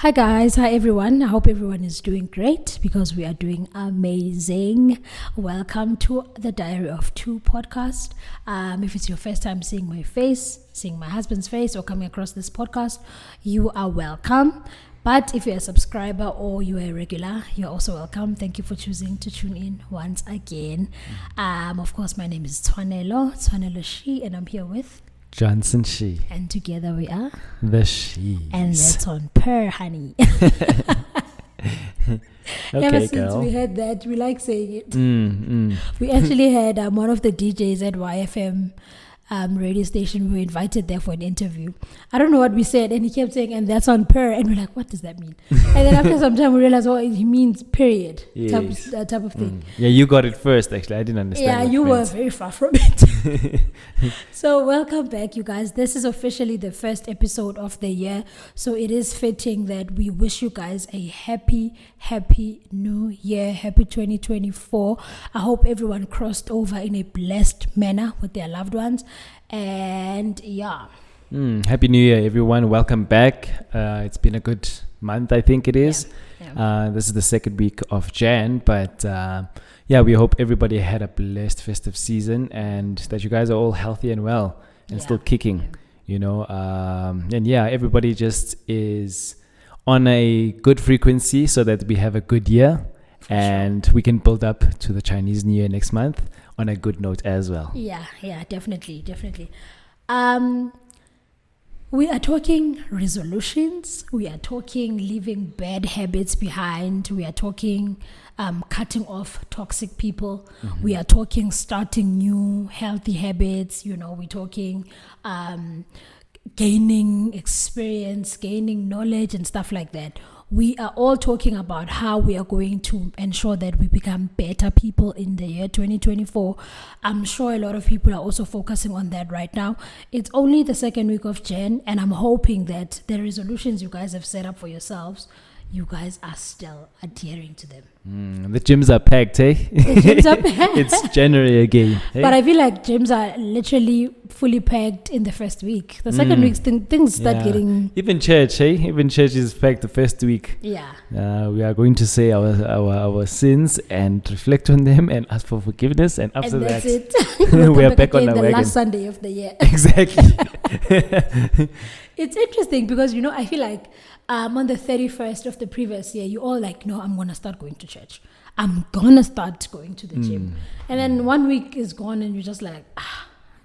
Hi guys, hi everyone. I hope everyone is doing great because we are doing amazing. Welcome to the Diary of Two podcast. If it's your first time seeing my face, seeing my husband's face, or coming across this podcast, you are welcome. But if you're a subscriber or you're a regular, you're also welcome. Thank you for choosing to tune in once again. Of course, my name is Tshwanelo Shi, and I'm here with Johnson She. And together we are The She's. And that's on per, honey. Okay, Ever since girl. we heard that, we like saying it. We actually had one of the DJs at YFM radio station. We were invited there for an interview. I don't know what we said, and he kept saying, and that's on per. And we're like, what does that mean? And then after some time, we realized, oh, he means period. Yes. Type of thing. Yeah, you got it first, actually. I didn't understand. Yeah, what you it were meant. very far from it. So welcome back, you guys. This is officially the first episode of the year. So it is fitting that we wish you guys a happy new year. Happy 2024. I hope everyone crossed over in a blessed manner with their loved ones. And yeah. Happy New Year, everyone. Welcome back. It's been a good month, I think it is. Yeah. This is the second week of Jan, but we hope everybody had a blessed festive season and that you guys are all healthy and well and still kicking, you know. Everybody just is on a good frequency so that we have a good year and we can build up to the Chinese New Year next month on a good note as well. Yeah, definitely. We are talking resolutions. We are talking leaving bad habits behind. We are talking cutting off toxic people. We are talking starting new healthy habits. You know, we're talking gaining experience, gaining knowledge and stuff like that. We are all talking about how we are going to ensure that we become better people in the year 2024. I'm sure a lot of people are also focusing on that right now. It's only the second week of Jan, and I'm hoping that the resolutions you guys have set up for yourselves, you guys are still adhering to them. The gyms are packed, eh? The gyms are packed. It's January again. Eh? But I feel like gyms are literally fully packed in the first week. The second week, things start getting... Even church, eh? Even church is packed the first week. Yeah. We are going to say our sins and reflect on them and ask for forgiveness. And after and that's that, it. we are back on the the wagon. last Sunday of the year. Exactly. It's interesting because, you know, I feel like on the 31st of the previous year, you all like, no, I'm going to start going to church. I'm going to start going to the gym. And then 1 week is gone and you're just like,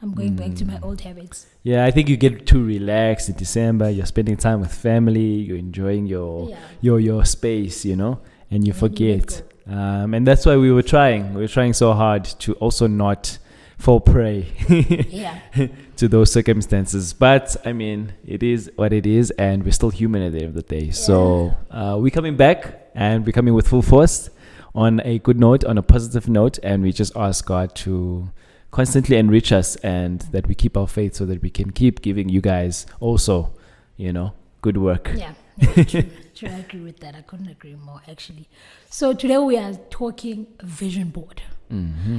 I'm going back to my old habits. Yeah, I think you get too relaxed in December. You're spending time with family. You're enjoying your space, you know, and you forget. And that's why we were trying. We were trying so hard to also not fall prey to those circumstances. But I mean, it is what it is, and we're still human at the end of the day. Yeah. So we're coming back, and we're coming with full force on a good note, on a positive note, and we just ask God to constantly enrich us and that we keep our faith so that we can keep giving you guys also, you know, good work. Yeah, true. I agree with that. I couldn't agree more, actually. So today we are talking vision board.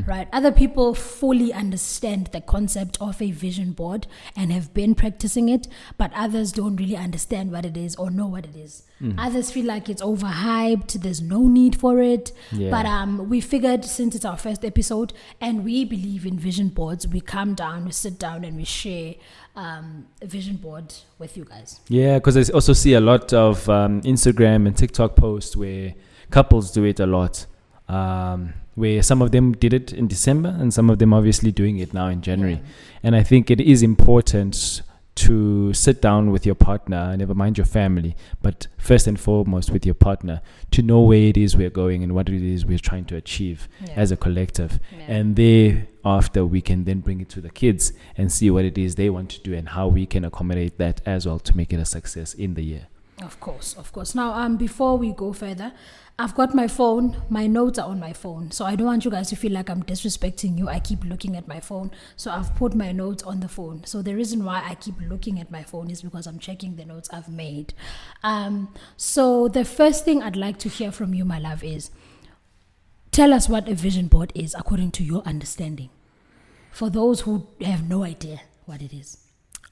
Right? Other people fully understand the concept of a vision board and have been practicing it, but others don't really understand what it is or know what it is. Others feel like it's overhyped, there's no need for it. But we figured, since it's our first episode and we believe in vision boards, we come down, we sit down and we share a vision board with you guys. Yeah, because I also see a lot of Instagram and TikTok posts where couples do it a lot. Where some of them did it in December and some of them obviously doing it now in January. And I think it is important to sit down with your partner, never mind your family, but first and foremost with your partner, to know where it is we're going and what it is we're trying to achieve as a collective. And thereafter, we can then bring it to the kids and see what it is they want to do and how we can accommodate that as well to make it a success in the year. Of course. Now, before we go further, I've got my phone. My notes are on my phone. So I don't want you guys to feel like I'm disrespecting you. I keep looking at my phone. So I've put my notes on the phone. So the reason why I keep looking at my phone is because I'm checking the notes I've made. So the first thing I'd like to hear from you, my love, is tell us what a vision board is according to your understanding. For those who have no idea what it is.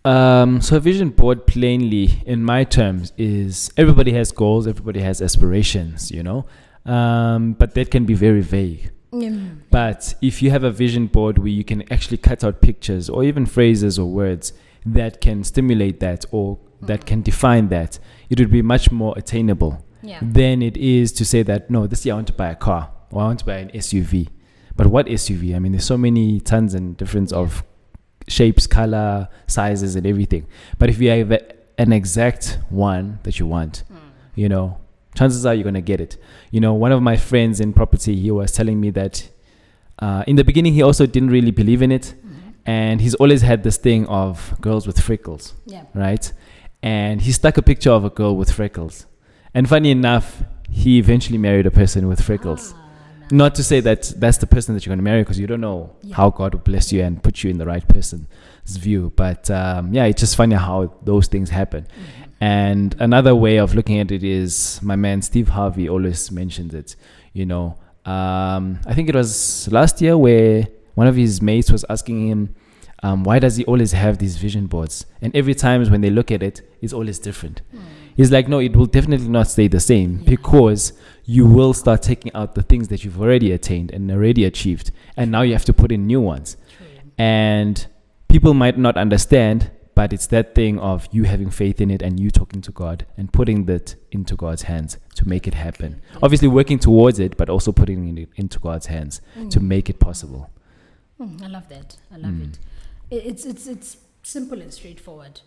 So a vision board, plainly, in my terms, is everybody has goals, everybody has aspirations, but that can be very vague. But if you have a vision board where you can actually cut out pictures or even phrases or words that can stimulate that or that can define that, it would be much more attainable than it is to say that, no, this year I want to buy a car or I want to buy an SUV. But what SUV? I mean, there's so many tons and difference of shapes, color, sizes, and everything. But if you have an exact one that you want, chances are you're going to get it. One of my friends in property, he was telling me that in the beginning, he also didn't really believe in it. And he's always had this thing of girls with freckles, right? And he stuck a picture of a girl with freckles. And funny enough, he eventually married a person with freckles. Not to say that that's the person that you're going to marry, because you don't know how God will bless you and put you in the right person's view. But it's just funny how those things happen. And another way of looking at it is, my man Steve Harvey always mentions it. I think it was last year where one of his mates was asking him, why does he always have these vision boards? And every time when they look at it, it's always different. He's like, no, it will definitely not stay the same, because you will start taking out the things that you've already attained and already achieved. And now you have to put in new ones. And people might not understand, but it's that thing of you having faith in it and you talking to God and putting that into God's hands to make it happen. Obviously working towards it, but also putting it into God's hands to make it possible. I love that. I love it. It's simple and straightforward.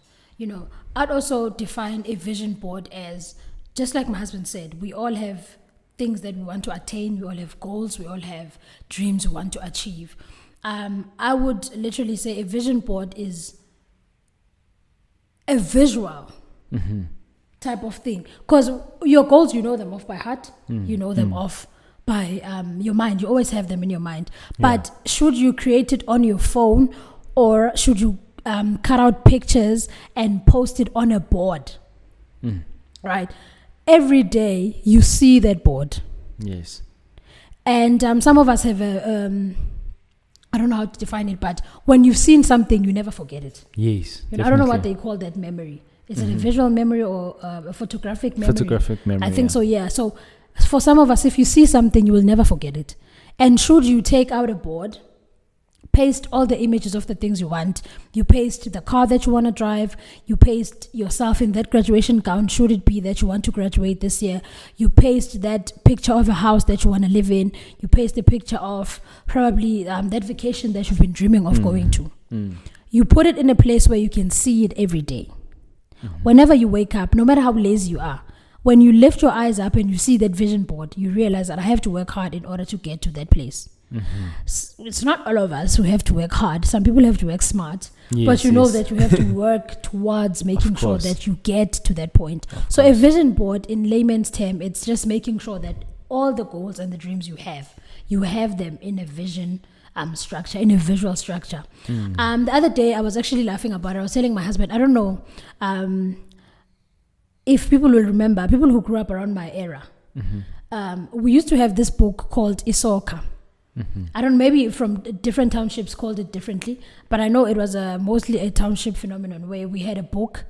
I'd also define a vision board as, just like my husband said, we all have things that we want to attain. We all have goals. We all have dreams we want to achieve. I would literally say a vision board is a visual type of thing. Because your goals, you know them off by heart. You know them off by your mind. You always have them in your mind. But should you create it on your phone, or should you cut out pictures and post it on a board? Right? Every day you see that board. Yes. And some of us have I don't know how to define it, but when you've seen something, you never forget it. Yes. I don't know what they call that memory. Is it a visual memory or a photographic memory? Photographic memory. I think so, yeah. So for some of us, if you see something, you will never forget it. And should you take out a board, paste all the images of the things you want. You paste the car that you want to drive. You paste yourself in that graduation gown, should it be that you want to graduate this year. You paste that picture of a house that you want to live in. You paste the picture of probably that vacation that you've been dreaming of going to. You put it in a place where you can see it every day. Whenever you wake up, no matter how lazy you are, when you lift your eyes up and you see that vision board, you realize that I have to work hard in order to get to that place. It's not all of us who have to work hard. Some people have to work smart, but you know that you have to work towards making sure that you get to that point. So a vision board, in layman's term, it's just making sure that all the goals and the dreams you have them in a vision structure, in a visual structure. The other day I was actually laughing about it. I was telling my husband, I don't know if people will remember, people who grew up around my era, we used to have this book called Isoka. I don't know, maybe from different townships called it differently, but I know it was mostly a township phenomenon where we had a book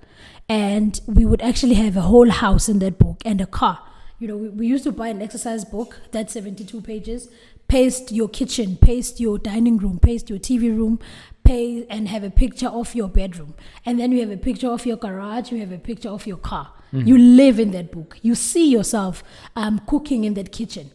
and we would actually have a whole house in that book and a car. We used to buy an exercise book that's 72 pages, paste your kitchen, paste your dining room, paste your TV room, and have a picture of your bedroom. And then you have a picture of your garage, you have a picture of your car. You live in that book. You see yourself cooking in that kitchen.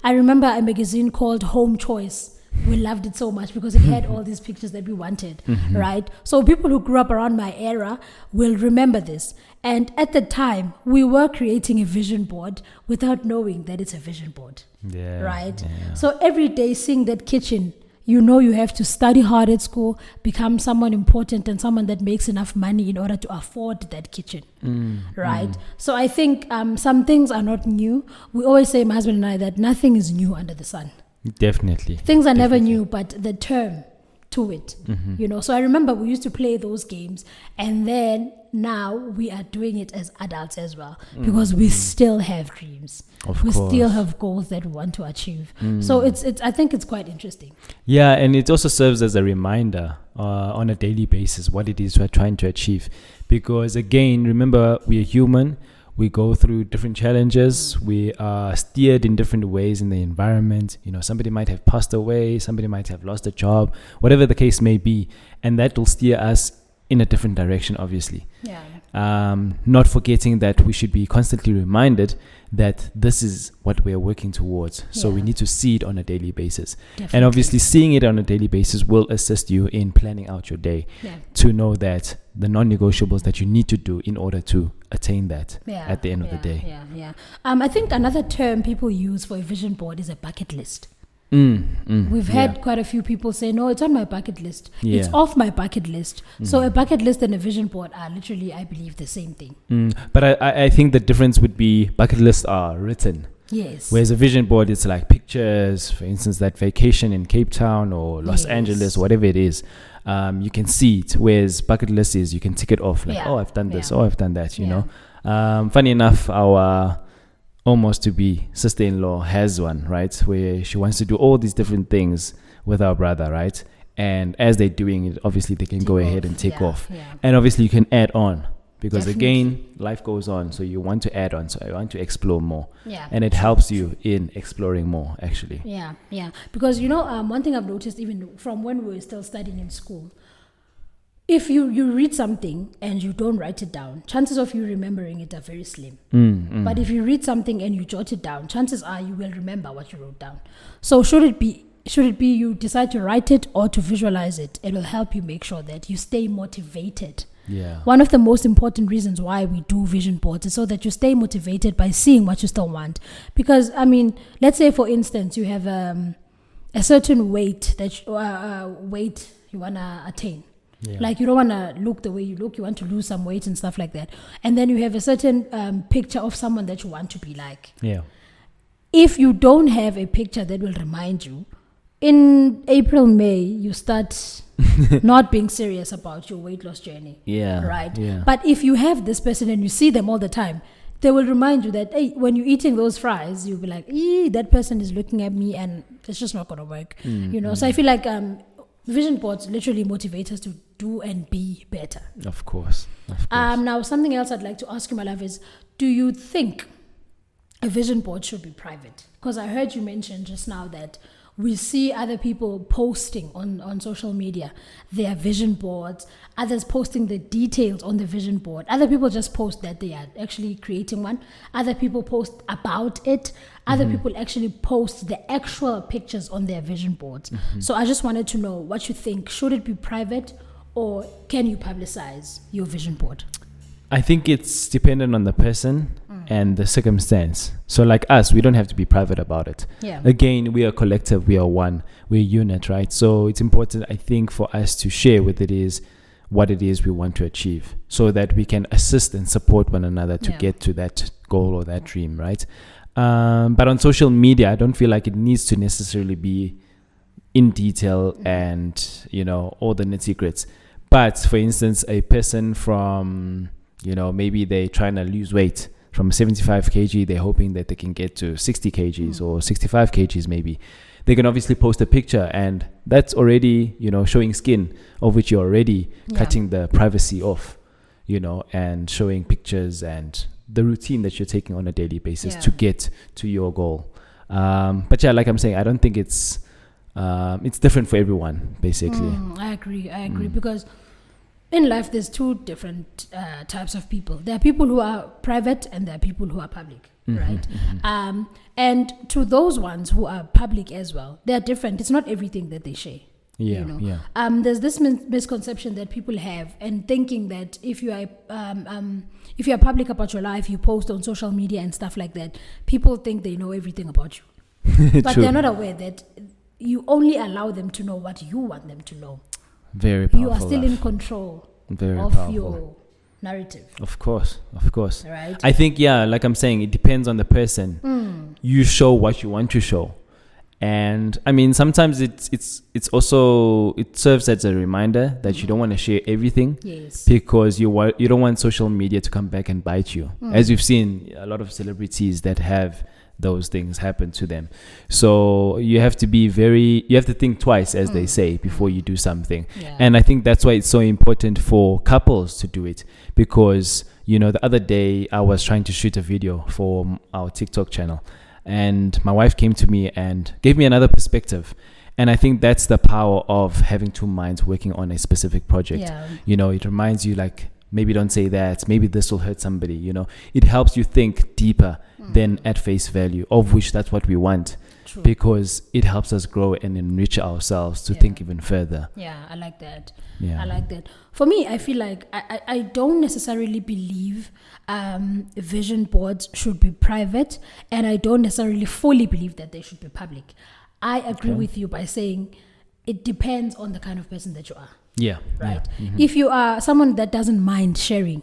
I remember a magazine called Home Choice. We loved it so much because it had all these pictures that we wanted, right? So people who grew up around my era will remember this. And at the time, we were creating a vision board without knowing that it's a vision board, right? Yeah. So every day seeing that kitchen, you have to study hard at school, become someone important and someone that makes enough money in order to afford that kitchen, right? So I think some things are not new. We always say, my husband and I, that nothing is new under the sun. Definitely. Things are never new, but the term to it, you know. So I remember we used to play those games, and then now we are doing it as adults as well, because we still have dreams. We still have goals that we want to achieve. So it's I think it's quite interesting. Yeah, and it also serves as a reminder on a daily basis what it is we're trying to achieve. Because again, remember, we are human. We go through different challenges. We are steered in different ways in the environment. You know, somebody might have passed away. Somebody might have lost a job, whatever the case may be. And that will steer us in a different direction, obviously. Yeah. Not forgetting that we should be constantly reminded that this is what we are working towards. So we need to see it on a daily basis. Definitely. And obviously seeing it on a daily basis will assist you in planning out your day to know that the non-negotiables that you need to do in order to attain that at the end of the day. I think another term people use for a vision board is a bucket list. We've had quite a few people say, no, it's on my bucket list. It's off my bucket list. So a bucket list and a vision board are literally, I believe, the same thing. But I think the difference would be bucket lists are written. Yes. Whereas a vision board, it's like pictures, for instance, that vacation in Cape Town or Los Angeles, whatever it is. You can see it. Whereas bucket list is you can tick it off. Like, oh, I've done this. Oh, I've done that, you know. Funny enough, our almost to be sister-in-law has one, right, where she wants to do all these different things with our brother, right? And as they're doing it, obviously they can go ahead and take off. And obviously you can add on, because again, life goes on, so you want to add on, so I want to explore more. And it helps you in exploring more, actually. Because you know, one thing I've noticed even from when we were still studying in school, if you read something and you don't write it down, chances of you remembering it are very slim. But if you read something and you jot it down, chances are you will remember what you wrote down. So should it be you decide to write it or to visualize it, it will help you make sure that you stay motivated. One of the most important reasons why we do vision boards is so that you stay motivated by seeing what you still want. Because, I mean, let's say, for instance, you have a certain weight that you want to attain. Like, you don't want to look the way you look, you want to lose some weight and stuff like that. And then you have a certain picture of someone that you want to be like. If you don't have a picture that will remind you, in April, May, you start not being serious about your weight loss journey. Right? But if you have this person and you see them all the time, they will remind you that, hey, when you're eating those fries, you'll be like, that person is looking at me and it's just not going to work. You know, so I feel like vision boards literally motivate us to do and be better. Of course. Now, something else I'd like to ask you, my love, is do you think a vision board should be private? Because I heard you mention just now that we see other people posting on social media their vision boards, others posting the details on the vision board. Other people just post that they are actually creating one. Other people post about it. Other people actually post the actual pictures on their vision boards. So I just wanted to know what you think. Should it be private or can you publicize your vision board? I think it's dependent on the person and the circumstance. So like us, we don't have to be private about it. Again, we are collective, we are one, we're a unit, right? So it's important, I think, for us to share what it is we want to achieve so that we can assist and support one another to get to that goal or that dream, right? But on social media, I don't feel like it needs to necessarily be in detail and, you know, all the nitty-gritty. But for instance, a person from, you know, maybe they're trying to lose weight from 75 kg, they're hoping that they can get to 60 kgs or 65 kgs maybe. They can obviously post a picture and that's already, you know, showing skin of which you're already cutting the privacy off, you know, and showing pictures and the routine that you're taking on a daily basis to get to your goal. But yeah, like I'm saying, I don't think it's different for everyone, basically. I agree because in life, there's two different types of people. There are people who are private and there are people who are public, right? And to those ones who are public as well, they're different. It's not everything that they share. You know? There's this misconception that people have and thinking that if you are public about your life, you post on social media and stuff like that, people think they know everything about you. But they're not aware that you only allow them to know what you want them to know. Very powerful. You are still in control of your narrative. Of course. Right. I think, like I'm saying, it depends on the person. You show what you want to show. And I mean, sometimes it's also, it serves as a reminder that you don't want to share everything, Yes. because you don't want social media to come back and bite you. As we've seen a lot of celebrities that have those things happen to them. So you have to think twice, as they say, before you do something. Yeah. And I think that's why it's so important for couples to do it, because the other day I was trying to shoot a video for our TikTok channel, and my wife came to me and gave me another perspective. And I think that's the power of having two minds working on a specific project. Yeah. It reminds you, like, maybe don't say that, maybe this will hurt somebody. It helps you think deeper than at face value, of which that's what we want. True. Because it helps us grow and enrich ourselves to think even further. Yeah, I like that. Yeah. I like that. For me, I feel like I don't necessarily believe vision boards should be private, and I don't necessarily fully believe that they should be public. I agree with you by saying it depends on the kind of person that you are. Yeah. Right. Yeah. Mm-hmm. If you are someone that doesn't mind sharing,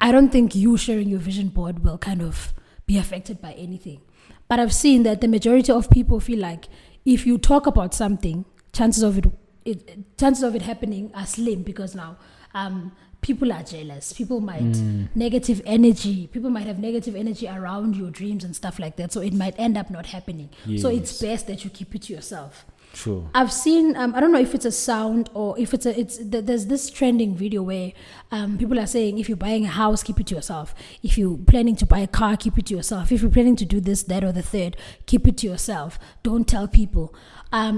I don't think you sharing your vision board will kind of be affected by anything. But I've seen that the majority of people feel like if you talk about something, chances of it happening are slim, because now people are jealous. People might People might have negative energy around your dreams and stuff like that. So it might end up not happening. Yes. So it's best that you keep it to yourself. True. I've seen, I don't know if it's a sound or if there's this trending video where people are saying, if you're buying a house, keep it to yourself. If you're planning to buy a car, keep it to yourself. If you're planning to do this, that, or the third, keep it to yourself. Don't tell people.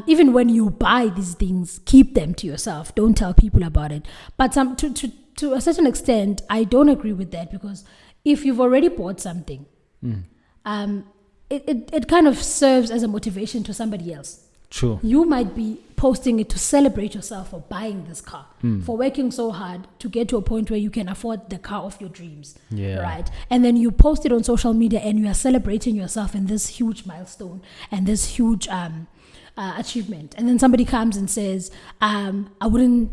Even when you buy these things, keep them to yourself. Don't tell people about it. But to a certain extent, I don't agree with that, because if you've already bought something, it kind of serves as a motivation to somebody else. True. You might be posting it to celebrate yourself for buying this car, for working so hard to get to a point where you can afford the car of your dreams. Yeah. Right. And then you post it on social media and you are celebrating yourself in this huge milestone and this huge achievement. And then somebody comes and says, I wouldn't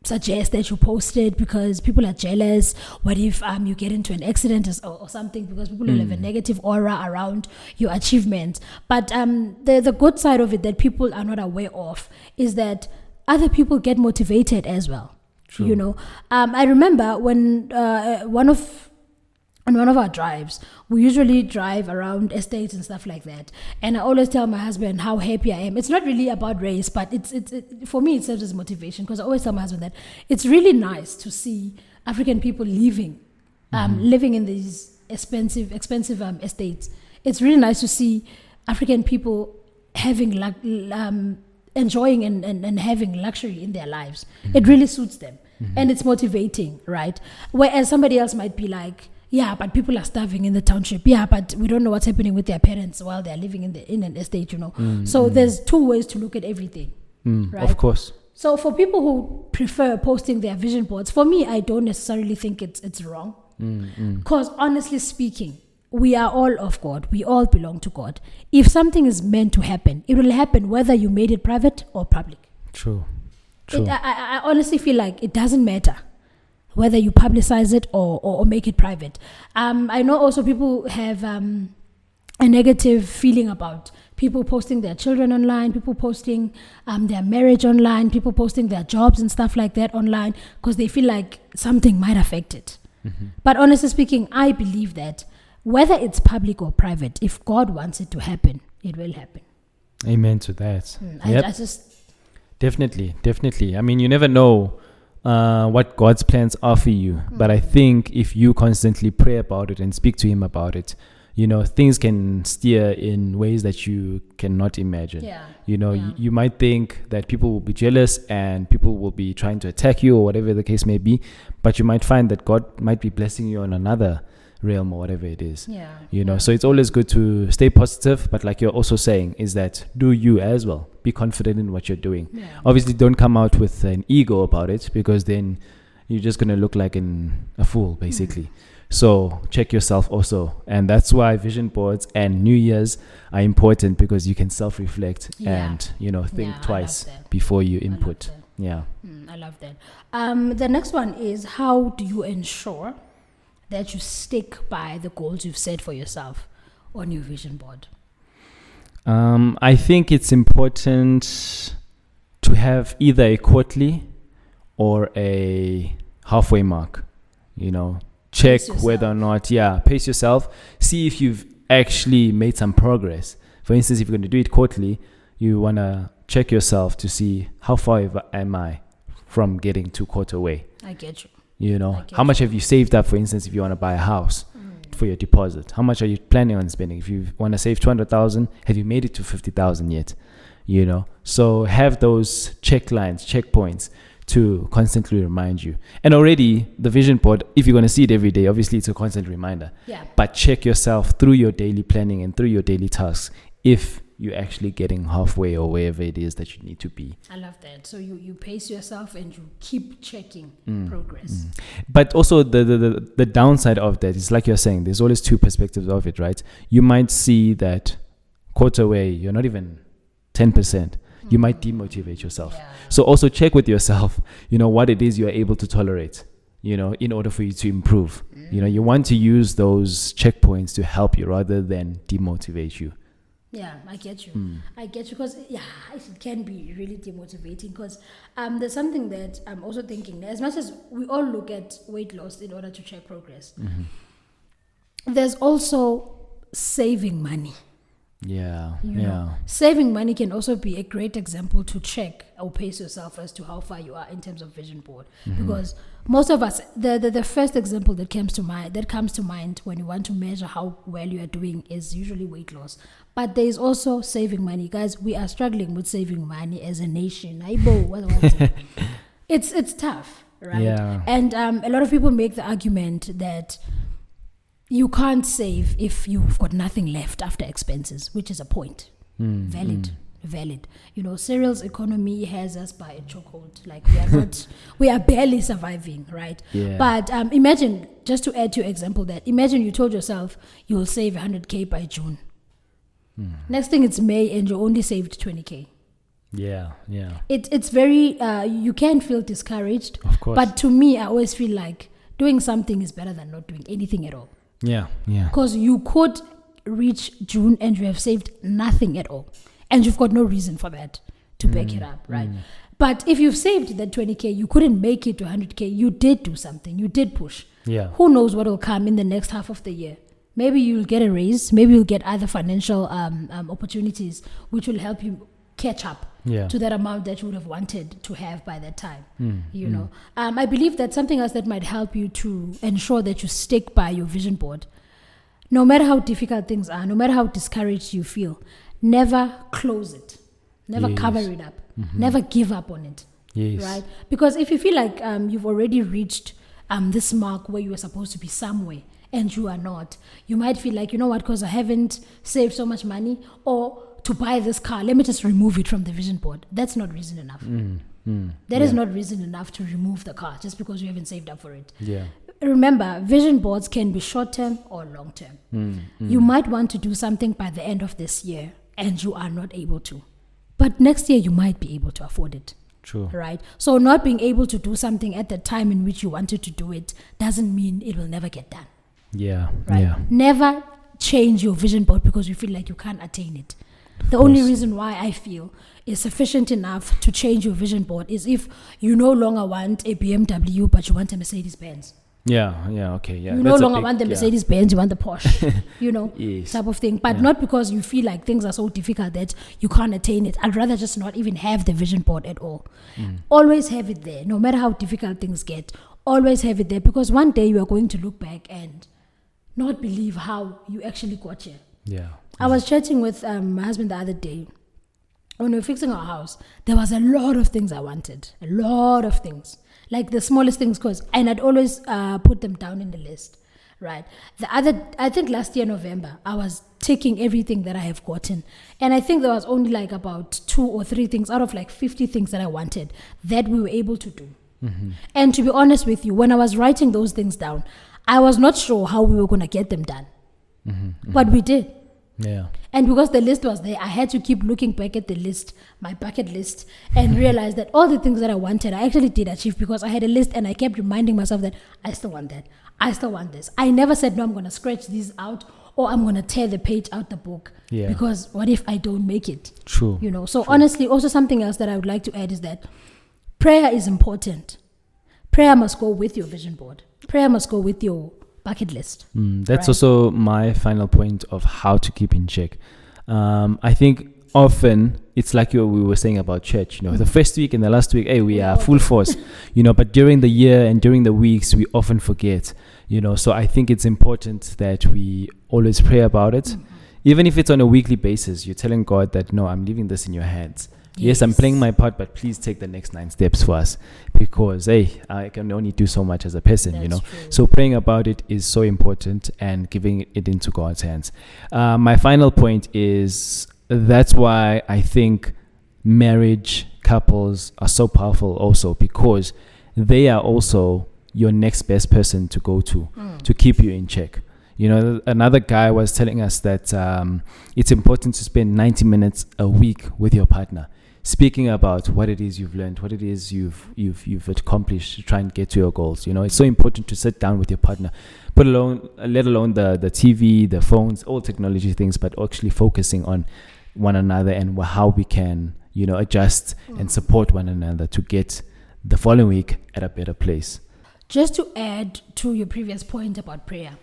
suggest that you post it because people are jealous. What if you get into an accident or something, because people will have a negative aura around your achievement. But the good side of it that people are not aware of is that other people get motivated as well. True. I remember when on one of our drives, we usually drive around estates and stuff like that. And I always tell my husband how happy I am. It's not really about race, but it's for me, it serves as motivation, because I always tell my husband that it's really nice to see African people living in these expensive estates. It's really nice to see African people having enjoying and having luxury in their lives. It really suits them. And it's motivating, right? Whereas somebody else might be like, yeah, but people are starving in the township. Yeah, but we don't know what's happening with their parents while they're living in an estate, So there's two ways to look at everything, right? Of course. So for people who prefer posting their vision boards, for me, I don't necessarily think it's wrong. Because honestly speaking, we are all of God. We all belong to God. If something is meant to happen, it will happen whether you made it private or public. True. I honestly feel like it doesn't matter whether you publicize it or make it private. I know also people have a negative feeling about people posting their children online, people posting their marriage online, people posting their jobs and stuff like that online, because they feel like something might affect it. But honestly speaking, I believe that whether it's public or private, if God wants it to happen, it will happen. Amen to that. I just... Definitely. I mean, you never know what God's plans are for you. But I think if you constantly pray about it and speak to Him about it, things can steer in ways that you cannot imagine. You might think that people will be jealous and people will be trying to attack you or whatever the case may be, but you might find that God might be blessing you on another realm or whatever it is. So it's always good to stay positive, but like you're also saying, is that do you as well be confident in what you're doing. Obviously don't come out with an ego about it, because then you're just going to look like a fool basically. So check yourself also, and that's why vision boards and New Year's are important, because you can self-reflect and think twice before you input. I love that. The next one is, how do you ensure that you stick by the goals you've set for yourself on your vision board? I think it's important to have either a quarterly or a halfway mark. Check whether or not, pace yourself. See if you've actually made some progress. For instance, if you're going to do it quarterly, you want to check yourself to see how far am I from getting to quarter way. I get you. How much have you saved up, for instance, if you want to buy a house for your deposit? How much are you planning on spending? If you want to save 200,000, have you made it to 50,000 yet? So have those checkpoints to constantly remind you. And already the vision board, if you're going to see it every day, obviously it's a constant reminder. Yeah. But check yourself through your daily planning and through your daily tasks if you're actually getting halfway or wherever it is that you need to be. I love that. So you pace yourself and you keep checking progress. But also the downside of that is, like you're saying, there's always two perspectives of it, right? You might see that quarter way, you're not even 10%. You might demotivate yourself. Yeah. So also check with yourself, what it is you're able to tolerate, in order for you to improve. You want to use those checkpoints to help you rather than demotivate you. Yeah, I get you. I get you because, it can be really demotivating because there's something that I'm also thinking. As much as we all look at weight loss in order to check progress, there's also saving money. Saving money can also be a great example to check or pace yourself as to how far you are in terms of vision board. Because most of us, the first example that comes to mind when you want to measure how well you are doing is usually weight loss. But there is also saving money, guys. We are struggling with saving money as a nation. It's tough, right? Yeah. And a lot of people make the argument that you can't save if you've got nothing left after expenses, which is a point. Valid. Cereal's economy has us by a chokehold. We are barely surviving, right? Yeah. But imagine, just to add to your example, imagine you told yourself you will save 100K by June. Next thing it's May and you only saved 20K. Yeah. It's very, you can feel discouraged. Of course. But to me, I always feel like doing something is better than not doing anything at all. Yeah. Because you could reach June and you have saved nothing at all. And you've got no reason for that to back it up, right? But if you've saved that 20K, you couldn't make it to 100K. You did do something. You did push. Yeah. Who knows what will come in the next half of the year? Maybe you'll get a raise. Maybe you'll get other financial opportunities which will help you catch up to that amount that you would have wanted to have by that time. I believe that something else that might help you to ensure that you stick by your vision board, no matter how difficult things are, no matter how discouraged you feel, never close it, never cover it up, never give up on it. Right? Because if you feel like you've already reached this mark where you were supposed to be somewhere and you are not, you might feel like, because I haven't saved so much money, or to buy this car, let me just remove it from the vision board. That's not reason enough. That is not reason enough to remove the car just because you haven't saved up for it. Remember, vision boards can be short-term or long-term. You might want to do something by the end of this year and you are not able to. But next year you might be able to afford it. True. Right? So not being able to do something at the time in which you wanted to do it doesn't mean it will never get done. Right? Never change your vision board because you feel like you can't attain it. The only reason why I feel is sufficient enough to change your vision board is if you no longer want a BMW but you want a Mercedes-Benz. Okay. You no longer want the Mercedes-Benz, you want the Porsche, type of thing. But not because you feel like things are so difficult that you can't attain it. I'd rather just not even have the vision board at all. Always have it there, no matter how difficult things get. Always have it there, because one day you are going to look back and not believe how you actually got here. I was chatting with my husband the other day. When we were fixing our house, there was a lot of things I wanted. A lot of things. Like the smallest things, and I'd always put them down in the list, right? I think last year, November, I was ticking everything that I have gotten. And I think there was only like about 2 or 3 things out of like 50 things that I wanted that we were able to do. And to be honest with you, when I was writing those things down, I was not sure how we were going to get them done. But we did. And because the list was there, I had to keep looking back at the list, my bucket list, and realize that all the things that I wanted, I actually did achieve because I had a list and I kept reminding myself that I still want that. I still want this. I never said, no, I'm going to scratch these out or I'm going to tear the page out the book. Yeah. Because what if I don't make it? True. You know, so honestly, also something else that I would like to add is that prayer is important. Prayer must go with your vision board. Prayer must go with your bucket list. That's also my final point of how to keep in check. I think often it's like we were saying about church, you know, the first week and the last week, hey, we are full force, you know, but during the year and during the weeks, we often forget, you know, so I think it's important that we always pray about it. Even if it's on a weekly basis, you're telling God that, no, I'm leaving this in your hands. Yes, I'm playing my part, but please take the next 9 steps for us, because, hey, I can only do so much as a person, you know. True. So praying about it is so important, and giving it into God's hands. My final point is that's why I think marriage couples are so powerful also, because they are also your next best person to go to keep you in check. You know, another guy was telling us that it's important to spend 90 minutes a week with your partner, speaking about what it is you've learned, what it is you've accomplished to try and get to your goals. You know, it's so important to sit down with your partner, let alone the TV, the phones, all technology things, but actually focusing on one another and how we can, you know, adjust and support one another to get the following week at a better place. Just to add to your previous point about prayer,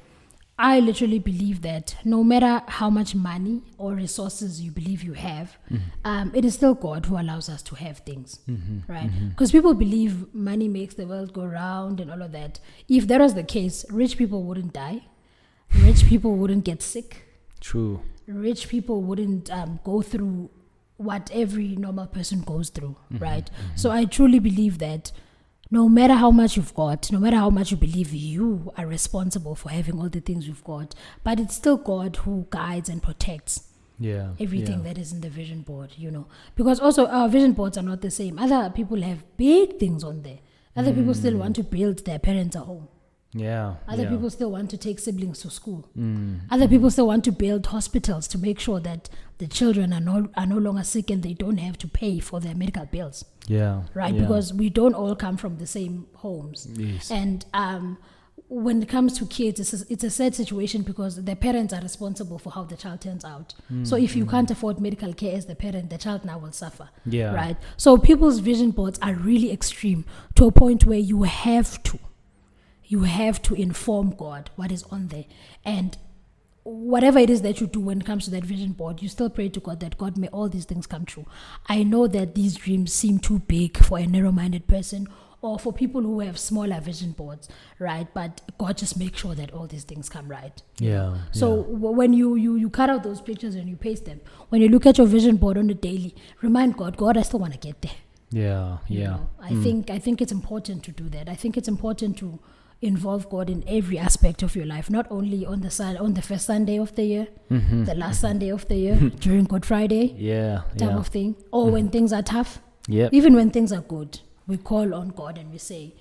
I literally believe that no matter how much money or resources you believe you have, it is still God who allows us to have things, right? Because people believe money makes the world go round and all of that. If that was the case, rich people wouldn't die. Rich people wouldn't get sick. True. Rich people wouldn't go through what every normal person goes through, right? So I truly believe that no matter how much you've got, no matter how much you believe you are responsible for having all the things you've got, but it's still God who guides and protects everything that is in the vision board, you know. Because also our vision boards are not the same. Other people have big things on there. Other people still want to build their parents a home. Other people still want to take siblings to school. Other people still want to build hospitals to make sure that the children are no longer sick and they don't have to pay for their medical bills. Because we don't all come from the same homes. And when it comes to kids, it's a sad situation because the parents are responsible for how the child turns out. So if you can't afford medical care as the parent, the child now will suffer. Right? So people's vision boards are really extreme to a point where you have to inform God what is on there. And whatever it is that you do when it comes to that vision board, you still pray to God that God may all these things come true. I know that these dreams seem too big for a narrow-minded person or for people who have smaller vision boards, right? But God just makes sure that all these things come right. So when you cut out those pictures and you paste them, when you look at your vision board on the daily, remind God, I still want to get there. You know, I think it's important to do that. I think it's important to involve God in every aspect of your life, not only on the first Sunday of the year, the last Sunday of the year, during Good Friday, type of thing, or when things are tough, even when things are good, we call on God and we say,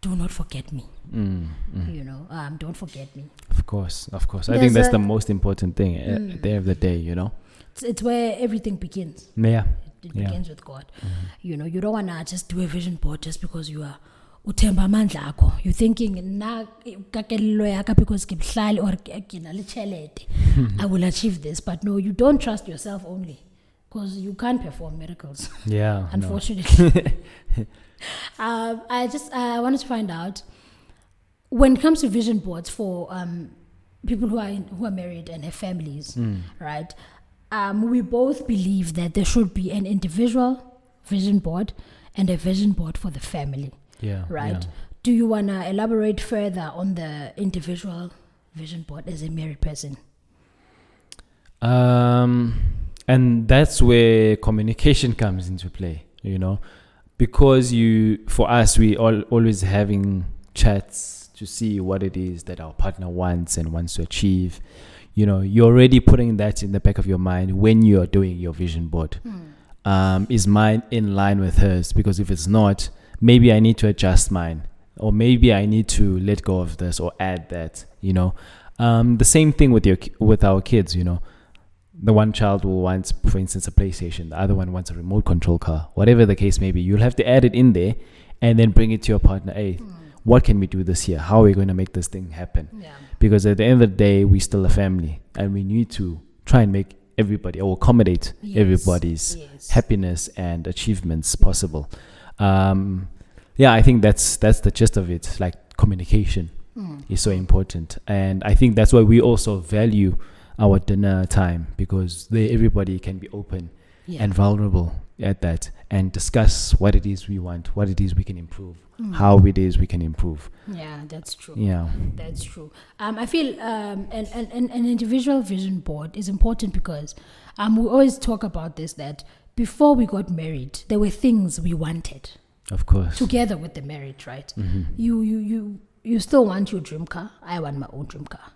do not forget me. You know, don't forget me. Of course. I think that's the most important thing at the end of the day, you know. It's where everything begins. It begins with God. You know, you don't want to just do a vision board just because you are uthemba amandla akho. You're thinking na kakelelo yaka because ngimhlali or nginale chelete I will achieve this. But no, you don't trust yourself only because you can't perform miracles. Unfortunately. I wanted to find out, when it comes to vision boards for people who are married and have families, right? We both believe that there should be an individual vision board and a vision board for the family. Right? Do you want to elaborate further on the individual vision board as a married person? And that's where communication comes into play, you know, because for us, we always having chats to see what it is that our partner wants and wants to achieve. You know, you're already putting that in the back of your mind when you're doing your vision board. Is mine in line with hers? Because if it's not, maybe I need to adjust mine, or maybe I need to let go of this or add that, you know. The same thing with our kids, you know. The one child will want, for instance, a PlayStation. The other one wants a remote control car. Whatever the case may be, you'll have to add it in there and then bring it to your partner. Hey, what can we do this year? How are we going to make this thing happen? Yeah. Because at the end of the day, we're still a family, and we need to try and make everybody, or accommodate everybody's happiness and achievements possible. I think that's the gist of it. Like, communication is so important, and I think that's why we also value our dinner time, because there everybody can be open and vulnerable at that, and discuss what it is we want, what it is we can improve, how it is we can improve. Yeah, that's true. Yeah, that's true. I feel an individual vision board is important because we always talk about this, that before we got married, there were things we wanted. Of course. Together with the marriage, right? You still want your dream car. I want my own dream car,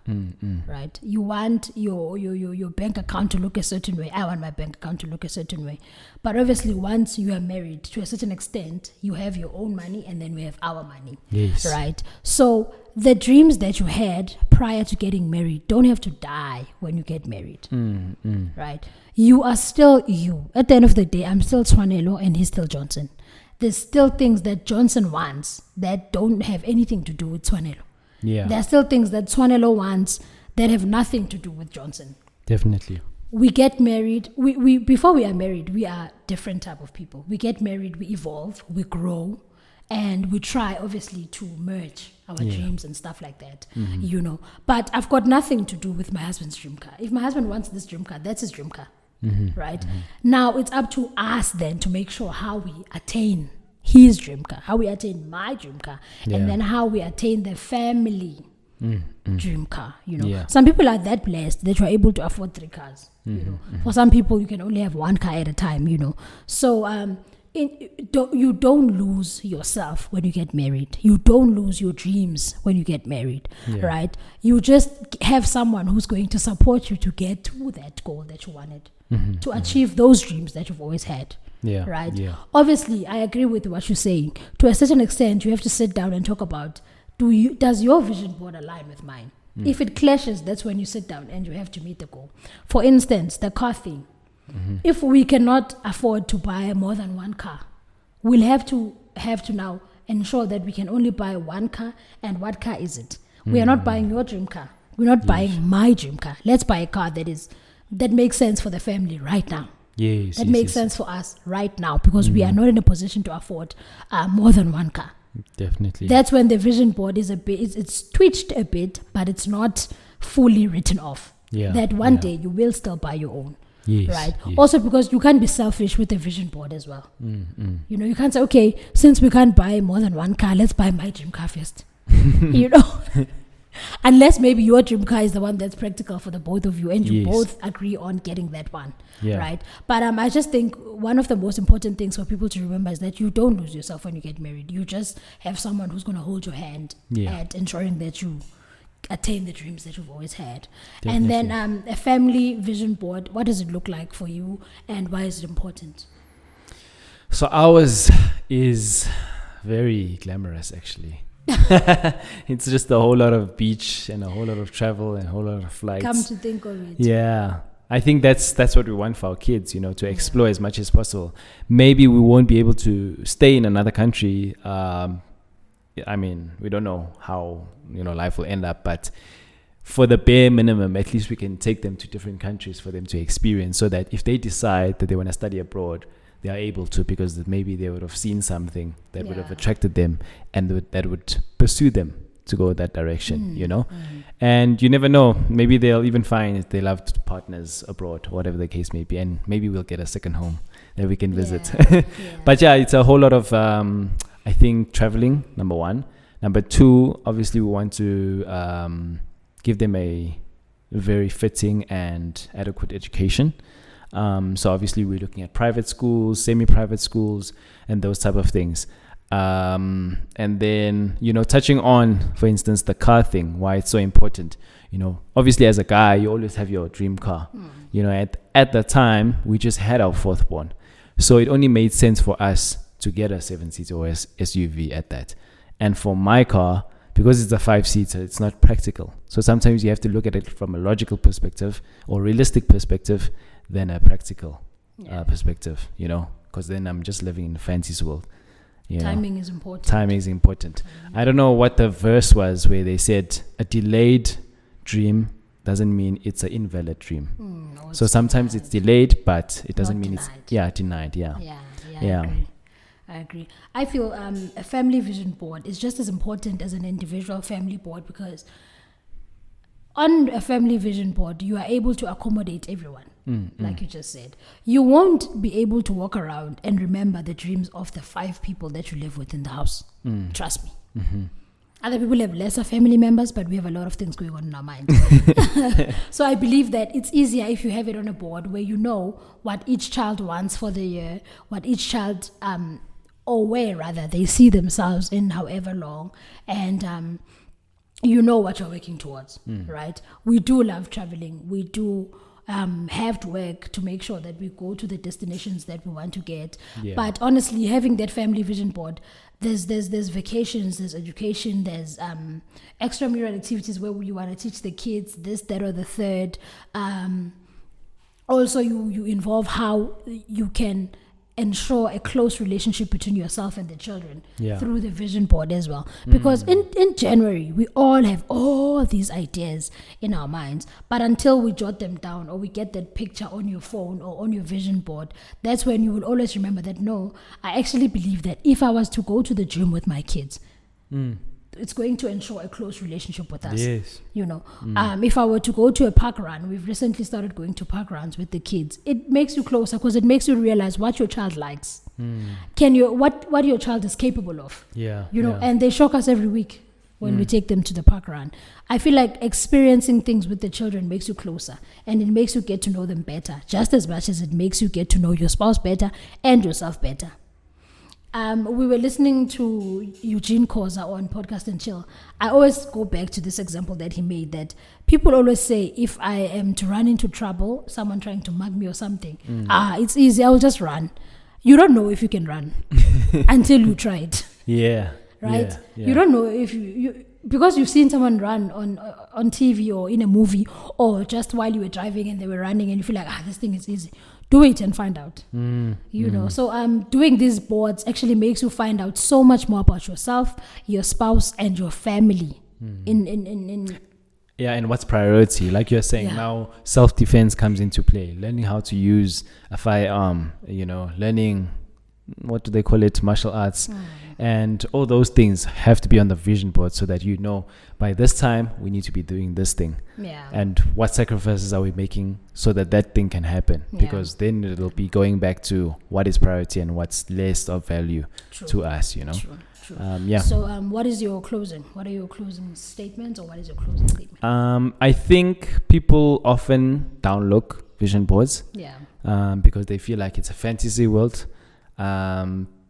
right? You want your bank account to look a certain way. I want my bank account to look a certain way. But obviously, once you are married, to a certain extent, you have your own money, and then we have our money, right? So the dreams that you had prior to getting married don't have to die when you get married, right? You are still you. At the end of the day, I'm still Tshwanelo, and he's still Johnson. There's still things that Johnson wants that don't have anything to do with Tshwanelo. Yeah. There are still things that Tshwanelo wants that have nothing to do with Johnson. Definitely. We get married. We before we are married, we are different type of people. We get married, we evolve, we grow, and we try, obviously, to merge our dreams and stuff like that, But I've got nothing to do with my husband's dream car. If my husband wants this dream car, that's his dream car. Right? Now it's up to us then to make sure how we attain his dream car, how we attain my dream car, and then how we attain the family dream car. Some people are that blessed that you're able to afford 3 cars. For some people, you can only have 1 car at a time. So you don't lose yourself when you get married. You don't lose your dreams when you get married, right? You just have someone who's going to support you to get to that goal that you wanted. To achieve those dreams that you've always had. Right? Obviously, I agree with what you're saying. To a certain extent, you have to sit down and talk about, does your vision board align with mine? If it clashes, that's when you sit down and you have to meet the goal. For instance, the car thing. If we cannot afford to buy more than 1 car, we'll have to now ensure that we can only buy 1 car. And what car is it? We are not buying your dream car. We're not buying my dream car. Let's buy a car that makes sense for the family right now. That makes sense for us right now, because we are not in a position to afford more than 1 car. Definitely. That's when the vision board is it's twitched a bit, but it's not fully written off. That one day you will still buy your own. Right. Also, because you can't be selfish with the vision board as well. You can't say, okay, since we can't buy more than 1 car, let's buy my dream car first. Unless maybe your dream car is the one that's practical for the both of you, and you both agree on getting that one, right? But I just think one of the most important things for people to remember is that you don't lose yourself when you get married. You just have someone who's going to hold your hand at ensuring that you attain the dreams that you've always had. Definitely. And then a family vision board, what does it look like for you, and why is it important? So ours is very glamorous, actually. It's just a whole lot of beach and a whole lot of travel and a whole lot of flights. Come to think of it. Yeah. I think that's what we want for our kids, to explore as much as possible. Maybe we won't be able to stay in another country. I mean, we don't know how, life will end up, but for the bare minimum, at least we can take them to different countries for them to experience, so that if they decide that they want to study abroad, they are able to, because maybe they would have seen something that would have attracted them, and that would pursue them to go that direction, And you never know, maybe they'll even find they loved partners abroad, whatever the case may be, and maybe we'll get a second home that we can visit. But it's a whole lot of, I think, traveling, number 1. Number 2, obviously we want to give them a very fitting and adequate education. So obviously we're looking at private schools, semi-private schools, and those type of things. And then, touching on, for instance, the car thing, why it's so important. Obviously as a guy, you always have your dream car. At the time, we just had our 4th born. So it only made sense for us to get a 7-seater or SUV at that. And for my car, because it's a 5-seater, it's not practical. So sometimes you have to look at it from a logical perspective or realistic perspective than a practical perspective, because then I'm just living in a fantasy world. Timing is important. Timing is important. I don't know what the verse was where they said a delayed dream doesn't mean it's an invalid dream. No, so sometimes it's delayed, but it doesn't mean denied. it's denied. I agree. I feel a family vision board is just as important as an individual family board, because on a family vision board, you are able to accommodate everyone. Like you just said, you won't be able to walk around and remember the dreams of the 5 people that you live with in the house. Trust me. Other people have lesser family members, but we have a lot of things going on in our minds. So I believe that it's easier if you have it on a board where you know what each child wants for the year, what each child, or where rather they see themselves in however long, and you know what you're working towards, right? We do love traveling. We do have to work to make sure that we go to the destinations that we want to get. But honestly, having that family vision board, there's vacations, there's education, there's extramural activities where you want to teach the kids this, that, or the third. Also, you involve how you can ensure a close relationship between yourself and the children through the vision board as well. Because in January, we all have all these ideas in our minds, but until we jot them down or we get that picture on your phone or on your vision board, that's when you will always remember that, no, I actually believe that if I was to go to the gym with my kids, it's going to ensure a close relationship with us. Yes. If I were to go to a park run, we've recently started going to park runs with the kids. It makes you closer because it makes you realize what your child likes. What your child is capable of. And they shock us every week when we take them to the park run. I feel like experiencing things with the children makes you closer, and it makes you get to know them better, just as much as it makes you get to know your spouse better and yourself better. We were listening to Eugene Koza on Podcast and Chill. I always go back to this example that he made, that people always say, if I am to run into trouble, someone trying to mug me or something, it's easy, I'll just run. You don't know if you can run until you try it. Right? You don't know if you because you've seen someone run on TV or in a movie, or just while you were driving and they were running and you feel like, this thing is easy. Do it and find out. So doing these boards actually makes you find out so much more about yourself, your spouse, and your family. And what's priority? Like you're saying, now self-defense comes into play. Learning how to use a firearm, learning, what do they call it, martial arts. And all those things have to be on the vision board so that by this time we need to be doing this thing. And what sacrifices are we making so that thing can happen? Because then it'll be going back to what is priority and what's less of value to us, True. So what is your closing? What are your closing statements, or what is your closing statement? I think people often downlook vision boards because they feel like it's a fantasy world.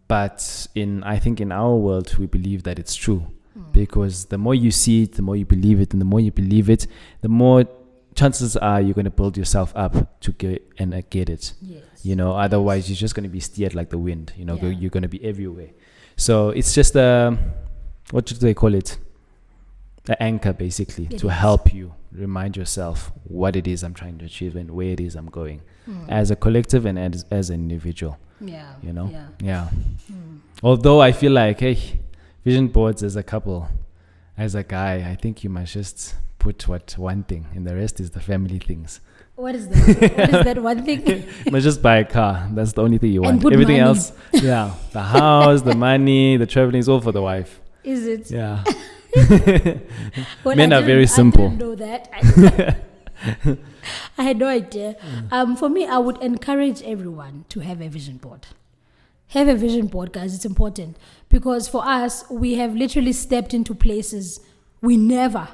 But I think in our world, we believe that it's true, because the more you see it, the more you believe it, and the more you believe it, the more chances are you're going to build yourself up to get it. Otherwise you're just going to be steered like the wind. You're going to be everywhere. So it's just what do they call it? An anchor, basically, to help you remind yourself what it is I'm trying to achieve and where it is I'm going, as a collective and as an individual. Although I feel like, vision boards as a couple, as a guy, I think you must just put one thing, and the rest is the family things. What is that? What is that one thing? You must just buy a car. That's the only thing you want. And everything money. Else, the house, the money, the traveling is all for the wife. Is it? Yeah. Well, Men are very simple. I didn't know that. I had no idea. For me, I would encourage everyone to have a vision board. Have a vision board, guys. It's important, because for us, we have literally stepped into places we never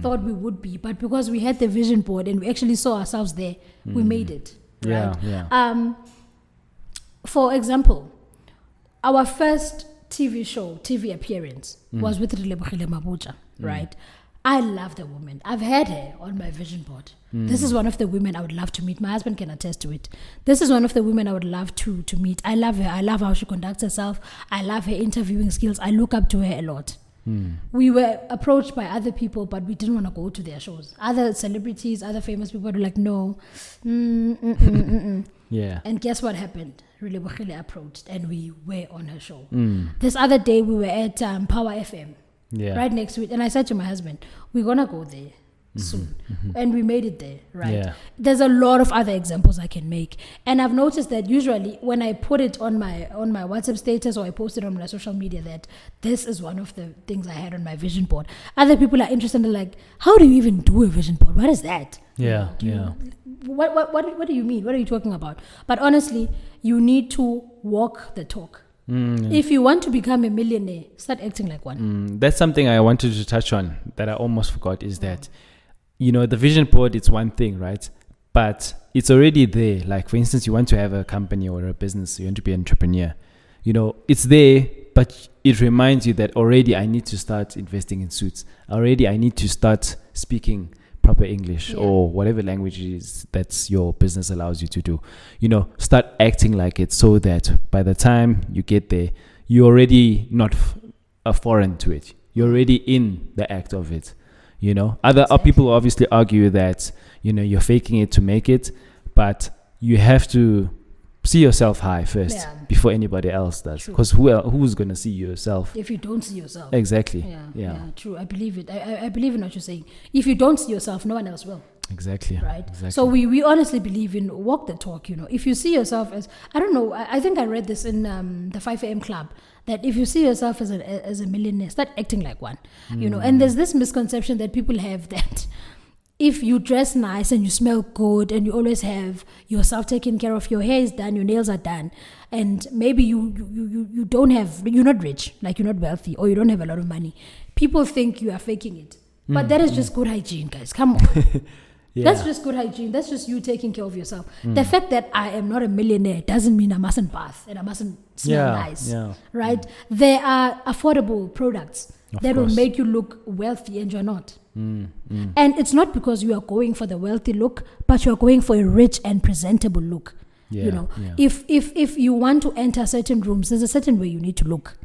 thought we would be, but because we had the vision board and we actually saw ourselves there, we made it. Right? For example, our first TV appearance was with Relebogile Mabuja, right? I love the woman. I've had her on my vision board. This is one of the women I would love to meet. My husband can attest to it. This is one of the women I would love to meet. I love her. I love how she conducts herself. I love her interviewing skills. I look up to her a lot. We were approached by other people, but we didn't want to go to their shows. Other celebrities, other famous people were like, no. And guess what happened? Relebogile approached and we were on her show. This other day we were at Power FM, right next to it. And I said to my husband, we're going to go there soon. And we made it there, right? Yeah. There's a lot of other examples I can make. And I've noticed that usually when I put it on my WhatsApp status or I post it on my social media that this is one of the things I had on my vision board, other people are interested in like, how do you even do a vision board? What is that? Yeah, What do you mean? What are you talking about? But honestly, you need to walk the talk. If you want to become a millionaire, start acting like one. That's something I wanted to touch on that I almost forgot is that, the vision board, it's one thing, right? But it's already there. Like, for instance, you want to have a company or a business, you want to be an entrepreneur. It's there, but it reminds you that already I need to start investing in suits. Already I need to start speaking proper English or whatever language it is that your business allows you to do. Start acting like it so that by the time you get there, you're already not a foreign to it. You're already in the act of it. Other people obviously argue that, you're faking it to make it, but you have to see yourself high first before anybody else does. Because who's going to see yourself? If you don't see yourself. Exactly. Yeah, true. I believe it. I believe in what you're saying. If you don't see yourself, no one else will. Exactly. Right. Exactly. So we honestly believe in walk the talk. If you see yourself as, I don't know, I think I read this in the 5 a.m. club, that if you see yourself as a millionaire, start acting like one. And there's this misconception that people have that if you dress nice and you smell good and you always have yourself taken care of, your hair is done, your nails are done, and maybe you don't have, you're not rich, like you're not wealthy, or you don't have a lot of money, people think you are faking it. But that is just good hygiene, guys. Come on. That's just good hygiene. That's just you taking care of yourself. The fact that I am not a millionaire doesn't mean I mustn't bath and I mustn't smell nice. Right? There are affordable products that will make you look wealthy and you're not. And it's not because you are going for the wealthy look, but you're going for a rich and presentable look. If you want to enter certain rooms, there's a certain way you need to look.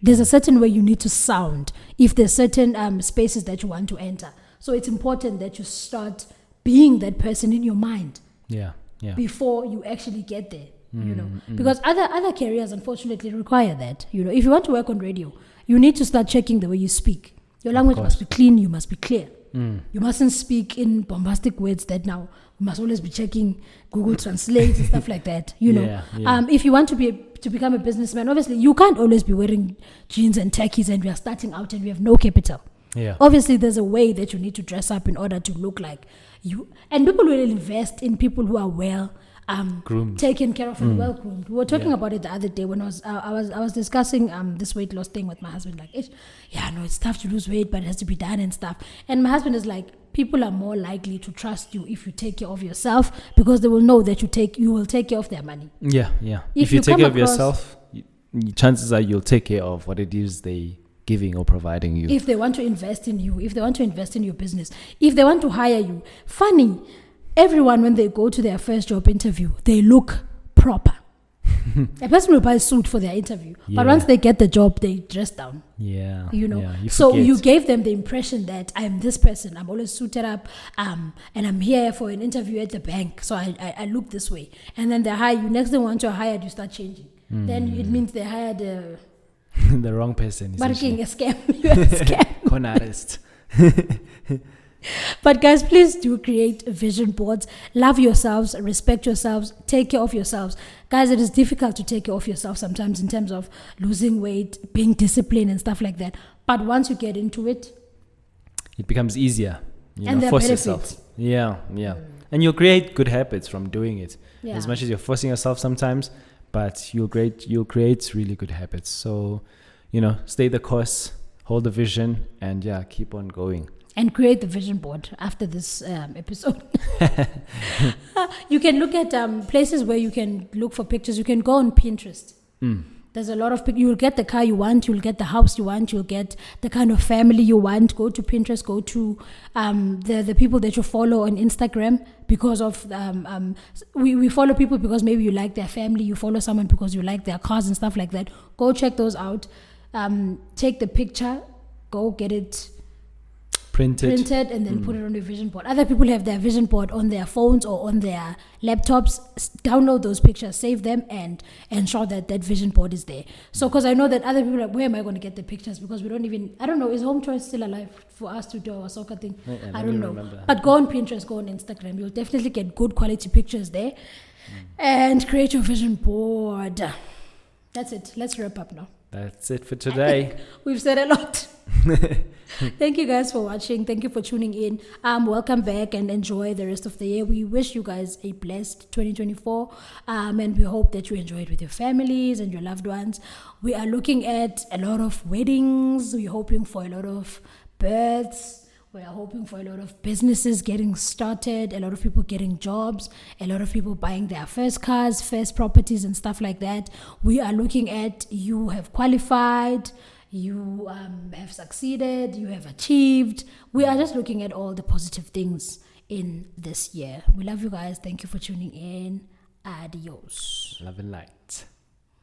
There's a certain way you need to sound if there's certain spaces that you want to enter. So it's important that you start being that person in your mind before you actually get there. Because other careers unfortunately require that. If you want to work on radio, you need to start checking the way you speak. Your language must be clean, you must be clear. You mustn't speak in bombastic words that now you must always be checking Google Translate and stuff like that. If you want to become a businessman, obviously you can't always be wearing jeans and tackies and we are starting out and we have no capital. Obviously there's a way that you need to dress up in order to look like you, and people will invest in people who are well groomed, taken care of and well groomed. We were talking about it the other day when I was discussing this weight loss thing with my husband, like it's tough to lose weight but it has to be done and stuff, and my husband is like, people are more likely to trust you if you take care of yourself, because they will know that you will take care of their money. If you take care of yourself, chances are you'll take care of what it is they giving or providing you. If they want to invest in you, if they want to invest in your business, if they want to hire you. Funny, everyone when they go to their first job interview, they look proper. A person will buy a suit for their interview, but once they get the job, they dress down. So you gave them the impression that I'm this person, I'm always suited up, and I'm here for an interview at the bank, so I look this way. And then they hire you. Next thing once you're hired, you start changing. Then it means they hired the wrong person. Marking a scam. You're a scam. Con artist. But guys, please do create vision boards. Love yourselves, respect yourselves, take care of yourselves. Guys, it is difficult to take care of yourself sometimes in terms of losing weight, being disciplined and stuff like that. But once you get into it, it becomes easier. And force yourself. And you'll create good habits from doing it. As much as you're forcing yourself sometimes, but you'll create really good habits. So, stay the course, hold the vision, and keep on going. And create the vision board after this episode. You can look at places where you can look for pictures. You can go on Pinterest. There's a lot of pictures. You'll get the car you want. You'll get the house you want. You'll get the kind of family you want. Go to Pinterest. Go to the people that you follow on Instagram, because of we follow people because maybe you like their family. You follow someone because you like their cars and stuff like that. Go check those out. Take the picture. Go get it printed and then put it on your vision board. Other people have their vision board on their phones or on their laptops. Download those pictures, save them, and ensure that vision board is there. So, because I know that other people are like, where am I going to get the pictures? Because we don't even, I don't know, is Home Choice still alive for us to do our soccer thing? I don't know. Remember. But go on Pinterest, go on Instagram. You'll definitely get good quality pictures there. And create your vision board. That's it. Let's wrap up now. That's it for today. We've said a lot. Thank you guys for watching. Thank you for tuning in. Welcome back and enjoy the rest of the year. We wish you guys a blessed 2024. And we hope that you enjoy it with your families and your loved ones. We are looking at a lot of weddings. We're hoping for a lot of births. We are hoping for a lot of businesses getting started, a lot of people getting jobs, a lot of people buying their first cars, first properties and stuff like that. We are looking at you have qualified, you have succeeded, you have achieved. We are just looking at all the positive things in this year. We love you guys. Thank you for tuning in. Adios. Love and light.